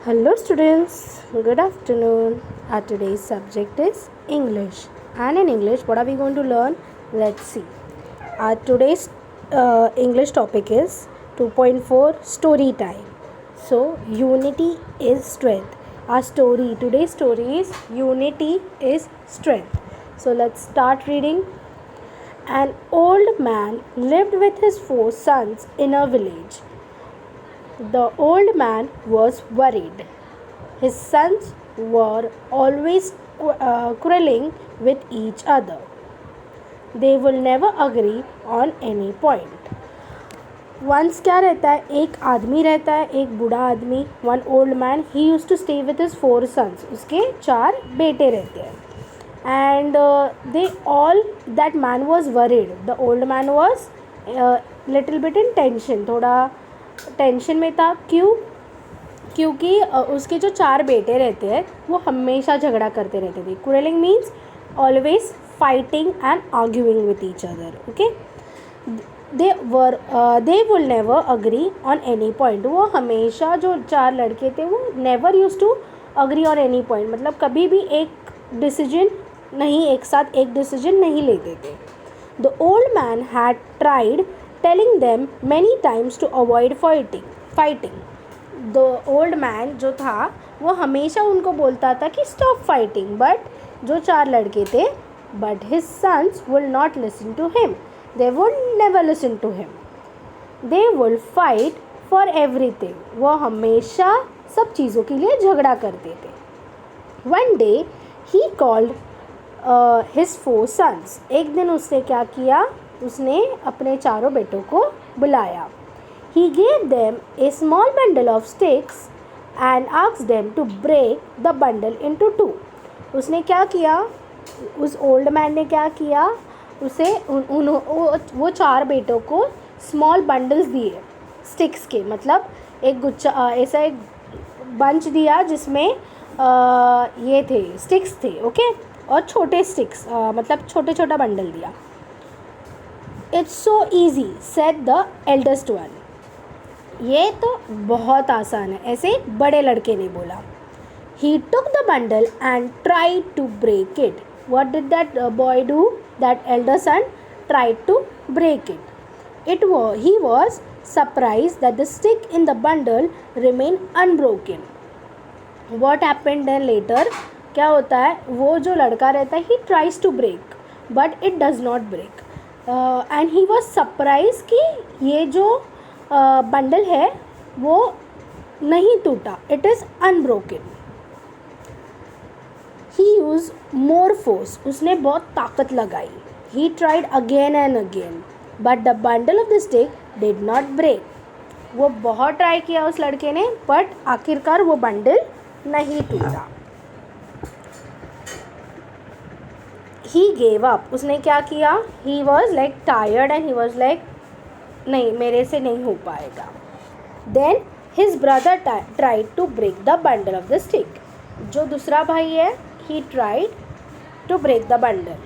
Hello students, good afternoon. Our today's subject is English. And in English, what are we going to learn? Let's see. Our today's English topic is 2.4 story time. So, unity is strength. Our today's story is unity is strength. So, let's start reading. An old man lived with his 4 sons in a village. The old man was worried. His sons were always quarreling with each other. They will never agree on any point. Once क्या रहता है, एक आदमी रहता है, एक बूढ़ा आदमी, one old man. He use to stay with his 4 sons. उसके 4 बेटे रहते हैं. And they all that man was worried. The old man was little bit in tension. थोड़ा टेंशन में था. क्योंकि उसके जो 4 बेटे रहते हैं वो हमेशा झगड़ा करते रहते थे. Quarrelling means always fighting and arguing with each other. Okay. They will never agree on any point. वो हमेशा जो 4 लड़के थे वो never use to agree on any point. मतलब कभी भी एक डिसीजन नहीं, एक साथ एक डिसीजन नहीं लेते थे. The old man had tried telling them many times to avoid fighting. The old man जो था वो हमेशा उनको बोलता था कि stop fighting, but जो 4 लड़के थे, but his sons will not listen to him. They would never listen to him. They will fight for everything. वो हमेशा सब चीज़ों के लिए झगड़ा करते थे. One day he called his 4 sons. एक दिन उसने क्या किया, उसने अपने 4 बेटों को बुलाया. He gave them a small bundle of sticks and asked them to break the bundle into 2. उसने क्या किया, उस ओल्ड मैन ने क्या किया, उसे वो 4 बेटों को स्मॉल बंडल्स दिए स्टिक्स के. मतलब एक गुच्छा, ऐसा एक बंच दिया जिसमें ये थे स्टिक्स थे. ओके. और छोटे स्टिक्स, मतलब छोटा बंडल दिया. It's so easy, said the eldest one. ये तो बहुत आसान है, ऐसे बड़े लड़के ने बोला. He took the bundle and tried to break it. What did that boy do? That elder son tried to break it. He was surprised that the stick in the bundle remained unbroken. What happened then later? क्या होता है, वो जो लड़का रहता है, he tries to break, but it does not break. And he was surprise कि ये जो बंडल है वो नहीं टूटा. It is unbroken. He use more force. उसने बहुत ताकत लगाई. He tried again and again, but the bundle of the stick did not break. वो बहुत ट्राई किया उस लड़के ने, बट आखिरकार वो बंडल नहीं टूटा. He gave up. उसने क्या किया, he was like tired and he was like नहीं, मेरे से नहीं हो पाएगा. Then his brother tried to break the bundle of the stick. जो दूसरा भाई है, he tried to break the bundle.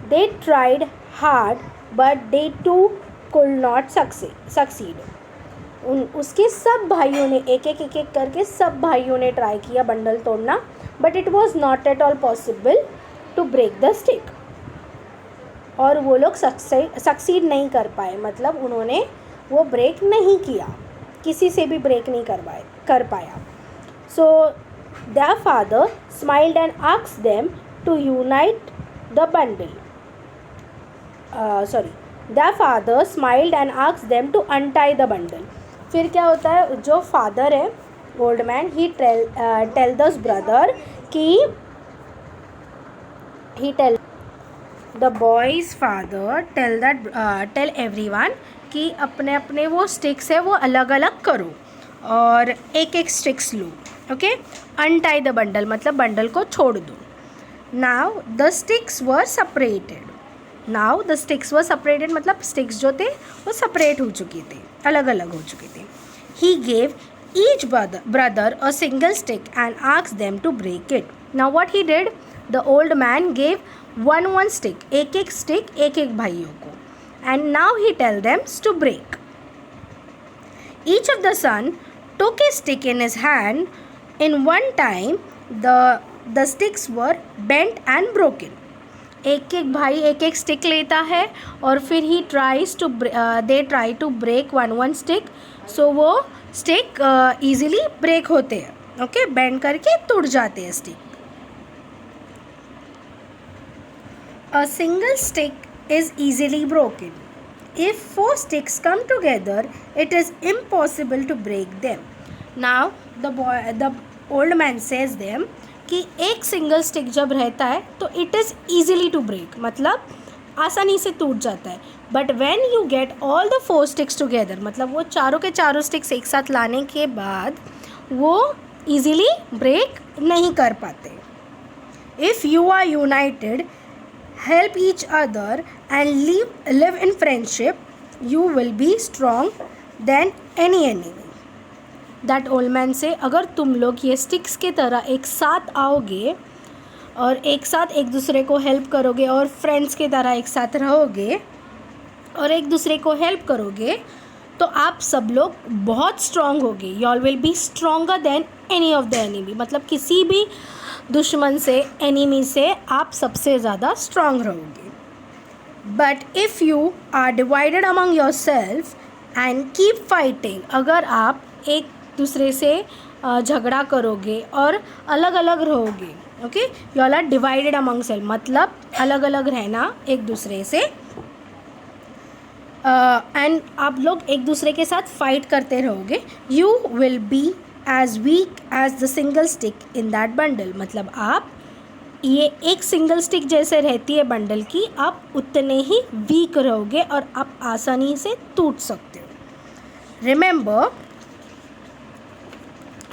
They tried hard but they too could not succeed. उसके सब भाइयों ने एक एक करके सब भाइयों ने ट्राई किया बंडल तोड़ना, but it was not at all possible to break the stick. और वो लोग सक्सीड नहीं कर पाए. मतलब उन्होंने वो ब्रेक नहीं किया, किसी से भी ब्रेक नहीं कर पाया. So their father smiled and asked them to unite the bundle. Their father smiled and asked them to untie the bundle. फिर क्या होता है, जो फादर है old man, he tell this brother कि he tell the boy's father tell everyone कि अपने अपने वो स्टिक्स है वो अलग अलग करो और एक एक sticks low. Okay. Untie the bundle मतलब बंडल को छोड़ दो. Now the sticks were separated. मतलब स्टिक्स जो थे वो सेपरेट हो चुके थे, अलग अलग हो चुके थे. He gave each brother a single stick and asked them to break it. Now what he did, the old man gave one stick, एक stick एक भाइयों को, and now he tell them to break. Each of the son took a stick in his hand In one time the sticks were bent and broken. एक एक भाई एक एक stick लेता है और फिर ही they try to break one stick. So वो स्टिक ईजिली ब्रेक होते हैं. ओके, बेंड करके टूट जाते हैं stick. A single stick is easily broken. If 4 sticks come together, it is impossible to break them. Now the old man says them कि एक single stick जब रहता है तो it is easily to break, मतलब आसानी से टूट जाता है. But when you get all the 4 sticks together, मतलब वो चारों के चारों स्टिक्स एक साथ लाने के बाद वो ईजिली ब्रेक नहीं कर पाते. If you are united, help each other and live in friendship, you will be strong than any enemy. That old man say, अगर तुम लोग ये स्टिक्स के तरह एक साथ आओगे और एक साथ एक दूसरे को हेल्प करोगे और फ्रेंड्स के तरह एक साथ रहोगे और एक दूसरे को हेल्प करोगे तो आप सब लोग बहुत स्ट्रॉन्ग होगे. You all will be stronger than any of the enemy, मतलब किसी भी दुश्मन से, एनिमी से आप सबसे ज़्यादा स्ट्रॉन्ग रहोगे. But if you are divided among your self and keep fighting, अगर आप एक दूसरे से झगड़ा करोगे और अलग अलग रहोगे, okay, you all are divided among self, मतलब अलग अलग रहना एक दूसरे से, एंड आप लोग एक दूसरे के साथ फाइट करते रहोगे. You will be as weak as the single stick in that bundle, मतलब आप ये एक सिंगल स्टिक जैसे रहती है बंडल की, आप उतने ही वीक रहोगे और आप आसानी से टूट सकते हो. Remember,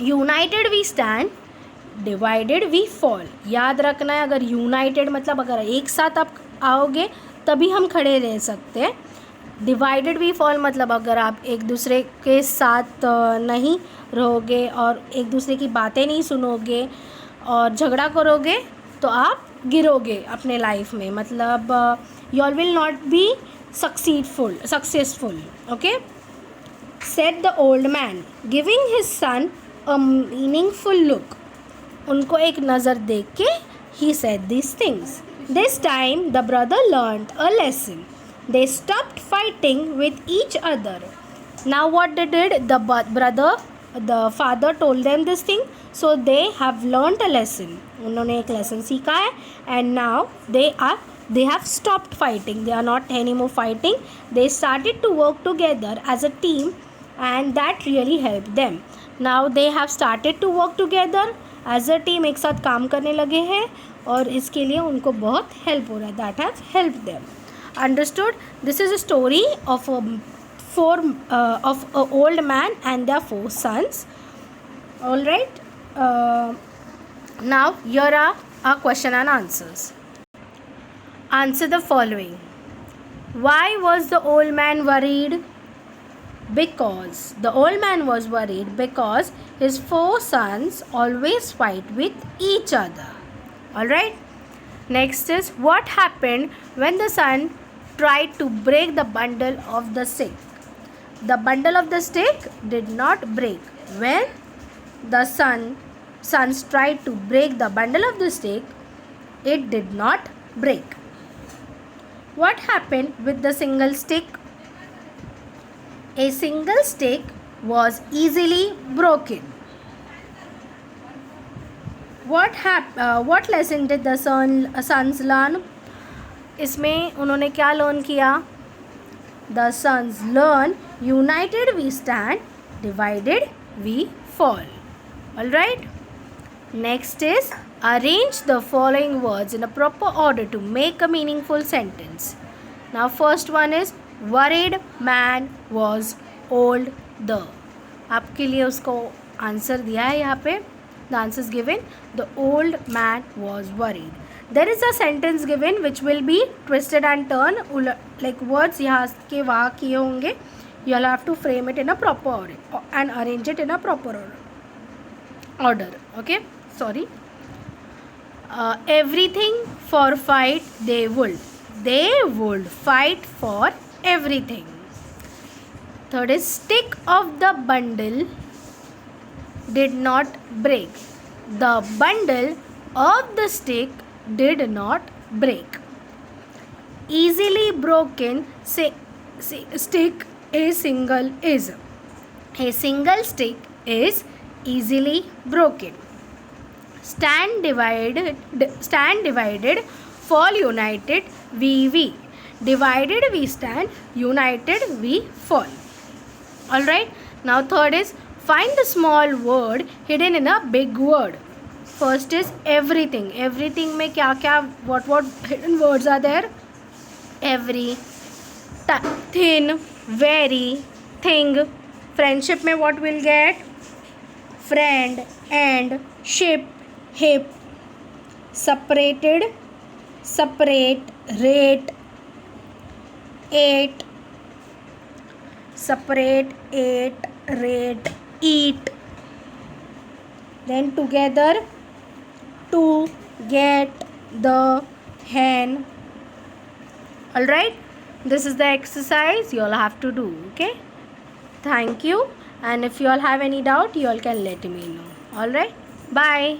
united we stand, divided we fall. याद रखना है, अगर यूनाइटेड मतलब अगर एक साथ आप आओगे तभी हम खड़े रह सकते हैं. डिवाइडेड वी फॉल मतलब अगर आप एक दूसरे के साथ नहीं रहोगे और एक दूसरे की बातें नहीं सुनोगे और झगड़ा करोगे तो आप गिरोगे अपने लाइफ में, मतलब you all will not be successful. Okay, said the old man giving his son a meaningful look. उनको एक नज़र देख के he said this things. This time the brother learned a lesson. They stopped fighting with each other. Now what they did, the father told them this thing, so they have learned a lesson. उन्होंने एक lesson सीखा है and now they have stopped fighting. They are not anymore fighting. They started to work together as a team and that really helped them. Now they have started to work together as a team. एक साथ काम करने लगे हैं और इसके लिए उनको बहुत help हो रहा है. That has helped them. Understood? This is a story of a old man and their 4 sons. All right. Now here are our question and answers. Answer the following. Why was the old man worried? Because the old man was worried because his 4 sons always fight with each other. All right. Next is, what happened when the son tried to break the bundle of the stick? The bundle of the stick did not break. When the sons tried to break the bundle of the stick, it did not break. What happened with the single stick? A single stick was easily broken. What lesson did the sons learn? इसमें उन्होंने क्या learn किया? The sons learn united we stand, divided we fall. All right. Next is, arrange the following words in a proper order to make a meaningful sentence. Now first one is, worried man was older. आपके लिए उसको answer दिया है यहाँ पे. The answer is given. The old man was worried. There is a sentence given which will be twisted and turned, like words यहाँ के वहाँ किए होंगे. You will have to frame it in a proper order and arrange it in a proper order. Okay, sorry. Everything for fight they would fight for everything. Third is, stick of the bundle did not break. The bundle of the stick did not break. Easily broken stick a single is. A single stick is easily broken. Stand divided, fall united, we. Divided we stand, united we fall. Alright, now third is find the small word hidden in a big word. First is everything. Everything में क्या what hidden words are there? Every, thin, very, thing. Friendship में what will get? Friend, and, ship, hip. Separated, separate, rate, ate. Separate, ate, rate, eat. Then together, to, get, the, hen. Alright, this is the exercise you all have to do. Okay, thank you, and if you all have any doubt, you all can let me know. Alright, bye.